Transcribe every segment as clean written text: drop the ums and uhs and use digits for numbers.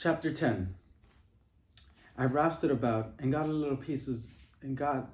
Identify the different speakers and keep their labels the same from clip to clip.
Speaker 1: Chapter 10. I rousted about and got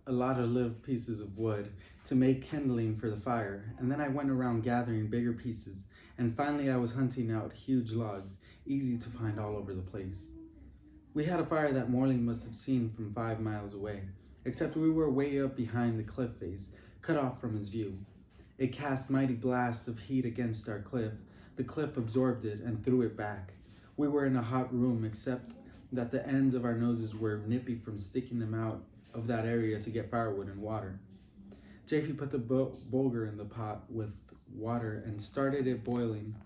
Speaker 1: a lot of little pieces of wood to make kindling for the fire, and then I went around gathering bigger pieces, and finally I was hunting out huge logs, easy to find all over the place. We had a fire that Morley must have seen from 5 miles away, except we were way up behind the cliff face, cut off from his view. It cast mighty blasts of heat against our cliff. The cliff absorbed it and threw it back. We were in a hot room, except that the ends of our noses were nippy from sticking them out of that area to get firewood and water. Jaffe put the bulgur in the pot with water and started it boiling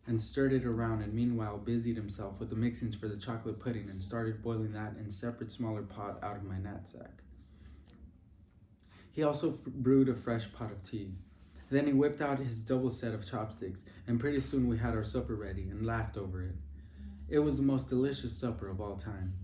Speaker 1: and stirred it around, and meanwhile busied himself with the mixings for the chocolate pudding and started boiling that in separate smaller pot out of my knapsack. He also brewed a fresh pot of tea. Then he whipped out his double set of chopsticks, and pretty soon we had our supper ready and laughed over it. It was the most delicious supper of all time.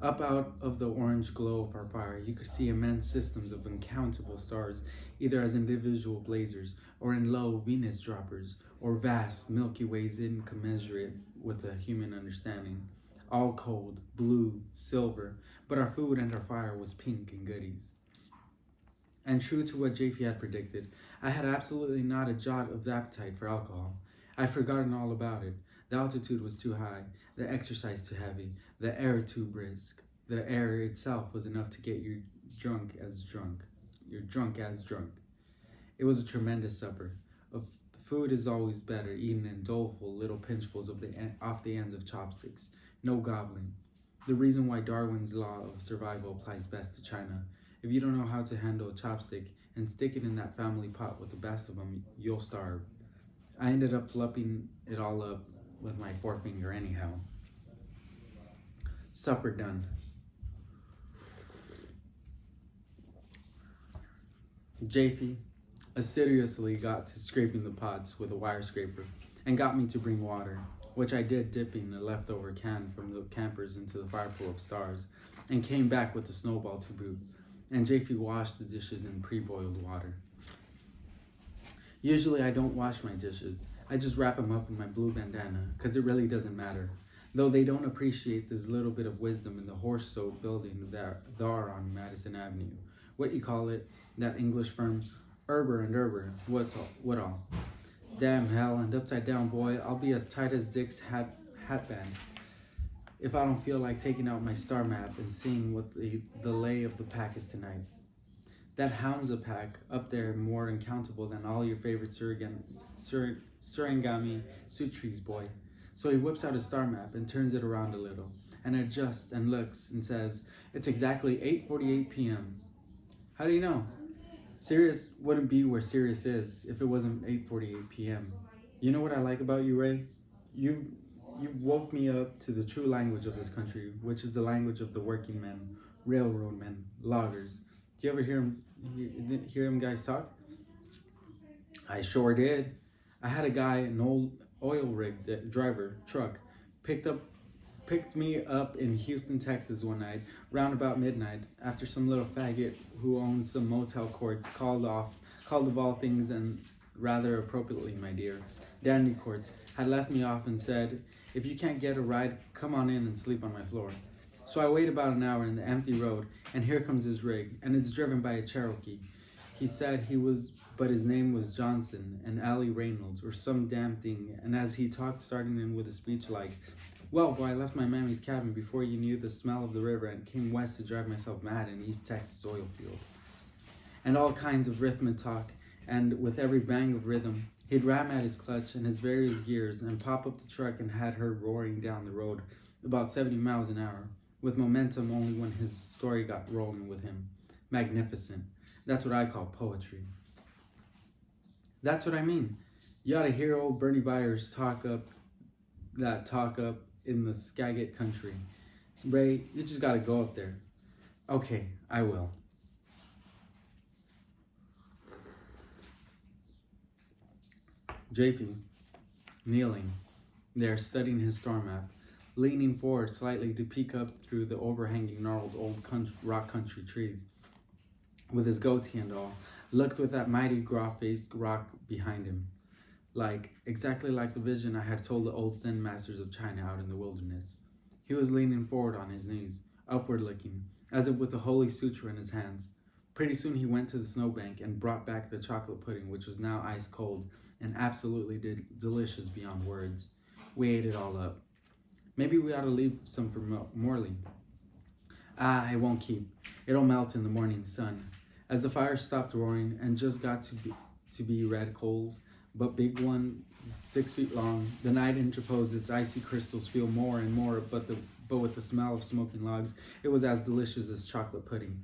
Speaker 1: Up out of the orange glow of our fire, you could see immense systems of uncountable stars, either as individual blazers, or in low Venus droppers, or vast Milky Ways incommensurate with the human understanding. All cold, blue, silver, but our food and our fire was pink and goodies. And true to what Jaffe had predicted, I had absolutely not a jot of appetite for alcohol. I'd forgotten all about it. The altitude was too high, the exercise too heavy, the air too brisk. The air itself was enough to get you drunk as drunk. You're drunk as drunk. It was a tremendous supper. Food is always better eaten in doleful little pinchfuls off the ends of chopsticks. No gobbling. The reason why Darwin's law of survival applies best to China. If you don't know how to handle a chopstick and stick it in that family pot with the best of them, you'll starve. I ended up fluffing it all up with my forefinger anyhow. Supper done. Jaffe assiduously got to scraping the pots with a wire scraper and got me to bring water, which I did, dipping a leftover can from the campers into the fire pool of stars, and came back with a snowball to boot, and Jaffe washed the dishes in pre-boiled water. Usually I don't wash my dishes. I just wrap them up in my blue bandana, because it really doesn't matter. Though they don't appreciate this little bit of wisdom in the horse-soaked building there on Madison Avenue. What you call it? That English firm? Erber and Erber. What all? Damn hell, and upside down, boy, I'll be as tight as Dick's hatband if I don't feel like taking out my star map and seeing what the lay of the pack is tonight. That hound's a pack up there more uncountable than all your favorite Surangami sutris, boy. So he whips out his star map and turns it around a little, and adjusts and looks and says, it's exactly 8:48 p.m. How do you know? Sirius wouldn't be where Sirius is if it wasn't 8:48 p.m. You know what I like about you, Ray? You woke me up to the true language of this country, which is the language of the working men, railroad men, loggers. Do you ever hear them guys talk? I sure did. I had a guy, an old oil rig driver, truck, picked me up in Houston, Texas one night, round about midnight, after some little faggot who owned some motel courts called of all things, and rather appropriately, my dear, dandy courts, had left me off and said, if you can't get a ride, come on in and sleep on my floor. So I wait about an hour in the empty road, and here comes his rig, and it's driven by a Cherokee. He said but his name was Johnson, and Allie Reynolds, or some damn thing, and as he talked, starting in with a speech like, well, boy, I left my mammy's cabin before you knew the smell of the river and came west to drive myself mad in East Texas oil field. And all kinds of rhythmic talk, and with every bang of rhythm, he'd ram at his clutch and his various gears and pop up the truck and had her roaring down the road about 70 miles an hour, with momentum only when his story got rolling with him. Magnificent. That's what I call poetry. That's what I mean. You ought to hear old Bernie Byers talk up in the Skagit country. Ray, you just gotta go up there. Okay, I will. Jaffe, kneeling there, studying his star map, leaning forward slightly to peek up through the overhanging gnarled old rock country trees, with his goatee and all, looked with that mighty graw-faced rock behind him. Exactly like the vision I had told the old Zen masters of China out in the wilderness. He was leaning forward on his knees, upward looking, as if with a holy sutra in his hands. Pretty soon he went to the snowbank and brought back the chocolate pudding, which was now ice cold and absolutely delicious beyond words. We ate it all up. Maybe we ought to leave some for Morley. Ah, it won't keep. It'll melt in the morning sun. As the fire stopped roaring and just got to be red coals, but big one, 6 feet long, the night interposed its icy crystals feel more and more, but with the smell of smoking logs, it was as delicious as chocolate pudding.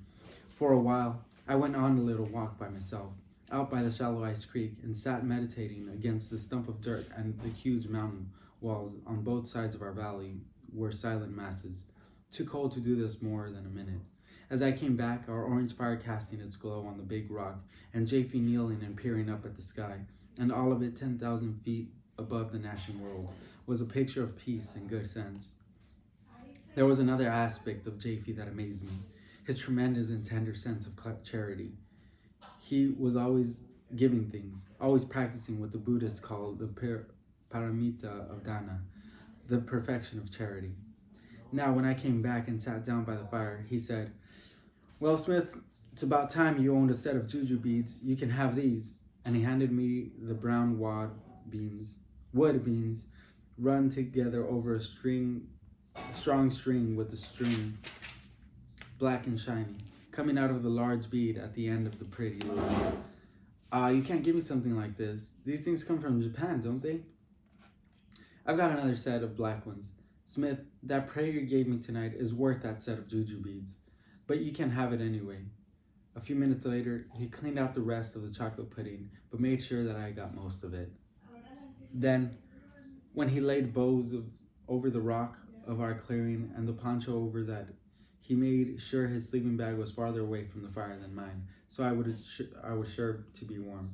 Speaker 1: For a while, I went on a little walk by myself, out by the shallow ice creek, and sat meditating against the stump of dirt, and the huge mountain walls on both sides of our valley were silent masses, too cold to do this more than a minute. As I came back, our orange fire casting its glow on the big rock, and Japhy kneeling and peering up at the sky, and all of it 10,000 feet above the gnashing world, was a picture of peace and good sense. There was another aspect of Japhy that amazed me, his tremendous and tender sense of charity. He was always giving things, always practicing what the Buddhists call the paramita of dana, the perfection of charity. Now, when I came back and sat down by the fire, he said, "Well, Smith, it's about time you owned a set of juju beads. You can have these." And he handed me the brown wood beans, run together over a strong string with the string black and shiny, coming out of the large bead at the end of the pretty loop. You can't give me something like this. These things come from Japan, don't they? I've got another set of black ones. Smith, that prayer you gave me tonight is worth that set of juju beads, but you can have it anyway. A few minutes later, he cleaned out the rest of the chocolate pudding, but made sure that I got most of it. Then, when he laid boughs over the rock of our clearing and the poncho over that, he made sure his sleeping bag was farther away from the fire than mine, so I was sure to be warm.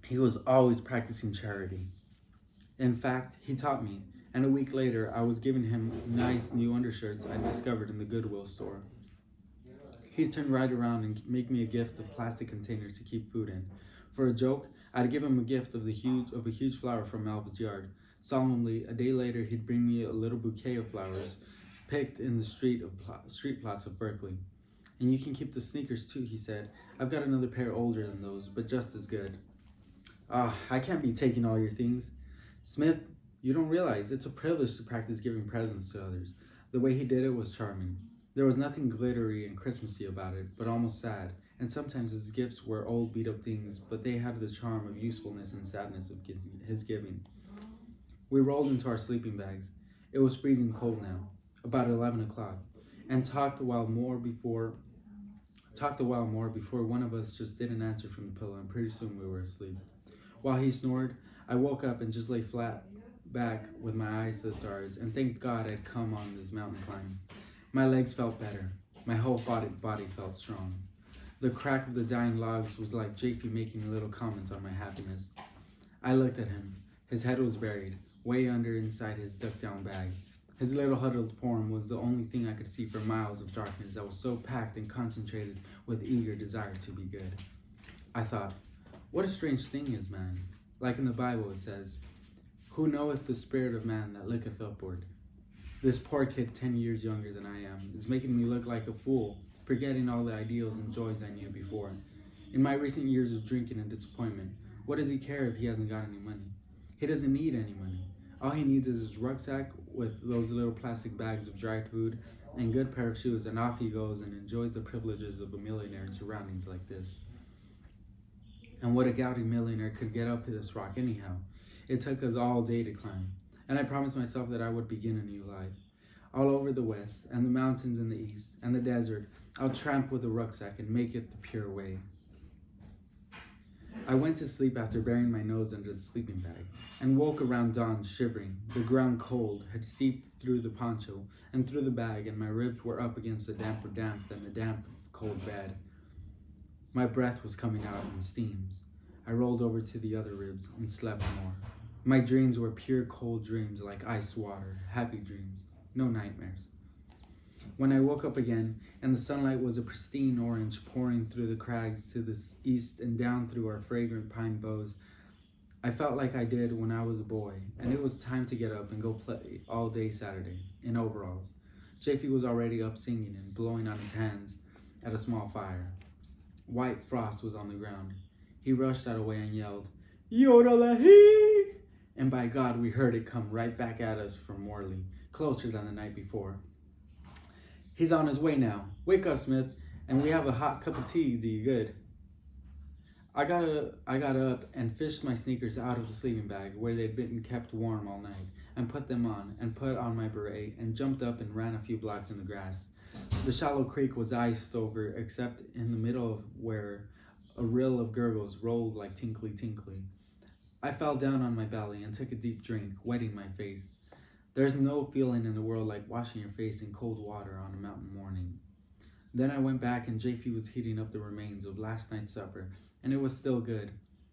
Speaker 1: He was always practicing charity. In fact, he taught me, and a week later, I was giving him nice new undershirts I discovered in the Goodwill store. He'd turn right around and make me a gift of plastic containers to keep food in. For a joke, I'd give him a gift of a huge flower from Alva's yard. Solemnly, a day later, he'd bring me a little bouquet of flowers picked in the street plots of Berkeley. "And you can keep the sneakers too," he said. "I've got another pair older than those, but just as good." I can't be taking all your things. Smith, you don't realize it's a privilege to practice giving presents to others. The way he did it was charming. There was nothing glittery and Christmassy about it, but almost sad, and sometimes his gifts were old beat-up things, but they had the charm of usefulness and sadness of his giving. We rolled into our sleeping bags. It was freezing cold now, about 11 o'clock, and talked a while more before one of us just didn't answer from the pillow, and pretty soon we were asleep. While he snored, I woke up and just lay flat back with my eyes to the stars, and thanked God I'd come on this mountain climb. My legs felt better. My whole body felt strong. The crack of the dying logs was like Japhy making little comments on my happiness. I looked at him. His head was buried, way under inside his ducked-down bag. His little huddled form was the only thing I could see for miles of darkness that was so packed and concentrated with eager desire to be good. I thought, what a strange thing is man. Like in the Bible it says, "Who knoweth the spirit of man that looketh upward?" This poor kid 10 years younger than I am is making me look like a fool, forgetting all the ideals and joys I knew before. In my recent years of drinking and disappointment, what does he care if he hasn't got any money? He doesn't need any money. All he needs is his rucksack with those little plastic bags of dry food and a good pair of shoes, and off he goes and enjoys the privileges of a millionaire in surroundings like this. And what a gouty millionaire could get up to this rock anyhow. It took us all day to climb, and I promised myself that I would begin a new life. All over the west, and the mountains in the east, and the desert, I'll tramp with a rucksack and make it the pure way. I went to sleep after burying my nose under the sleeping bag, and woke around dawn shivering. The ground cold had seeped through the poncho and through the bag, and my ribs were up against a damper damp than the damp cold bed. My breath was coming out in steams. I rolled over to the other ribs and slept more. My dreams were pure cold dreams like ice water, happy dreams, no nightmares. When I woke up again, and the sunlight was a pristine orange pouring through the crags to the east and down through our fragrant pine boughs, I felt like I did when I was a boy, and it was time to get up and go play all day Saturday in overalls. Jaffe was already up singing and blowing on his hands at a small fire. White frost was on the ground. He rushed that away and yelled, Yodelahi! And by God, we heard it come right back at us from Morley, closer than the night before. He's on his way now. Wake up, Smith, and we have a hot cup of tea, do you good? I got up and fished my sneakers out of the sleeping bag where they'd been kept warm all night, and put them on, and put on my beret, and jumped up and ran a few blocks in the grass. The shallow creek was iced over, except in the middle of where a rill of gurgles rolled like tinkly tinkly. I fell down on my belly and took a deep drink, wetting my face. There's no feeling in the world like washing your face in cold water on a mountain morning. Then I went back and Jaffe was heating up the remains of last night's supper, and it was still good.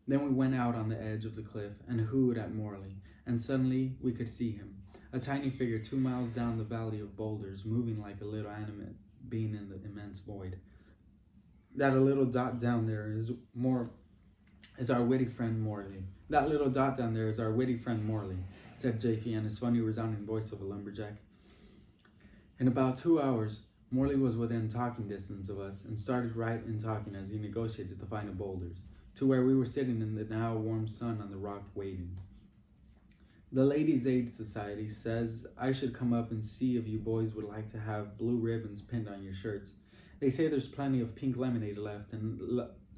Speaker 1: Then we went out on the edge of the cliff and hooed at Morley, and suddenly we could see him, a tiny figure 2 miles down the valley of boulders, moving like a little animate being in the immense void. That a little dot down there is our witty friend Morley. That little dot down there is our witty friend Morley, said Jaffe in his funny resounding voice of a lumberjack. In about 2 hours, Morley was within talking distance of us and started right in talking as he negotiated the final boulders, to where we were sitting in the now warm sun on the rock waiting. The Ladies' Aid Society says I should come up and see if you boys would like to have blue ribbons pinned on your shirts. They say there's plenty of pink lemonade left, and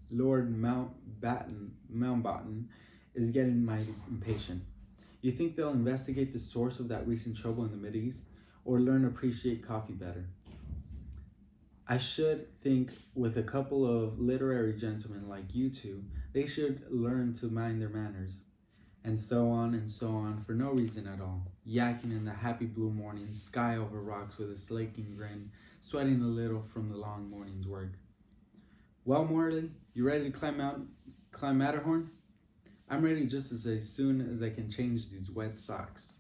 Speaker 1: Lord Mountbatten is getting mighty impatient. You think they'll investigate the source of that recent trouble in the Mideast, or learn to appreciate coffee better? I should think with a couple of literary gentlemen like you two, they should learn to mind their manners. And so on, for no reason at all, yakking in the happy blue morning, sky over rocks with a slaking grin, sweating a little from the long morning's work. Well, Morley, you ready to climb Matterhorn? I'm ready just as soon as I can change these wet socks.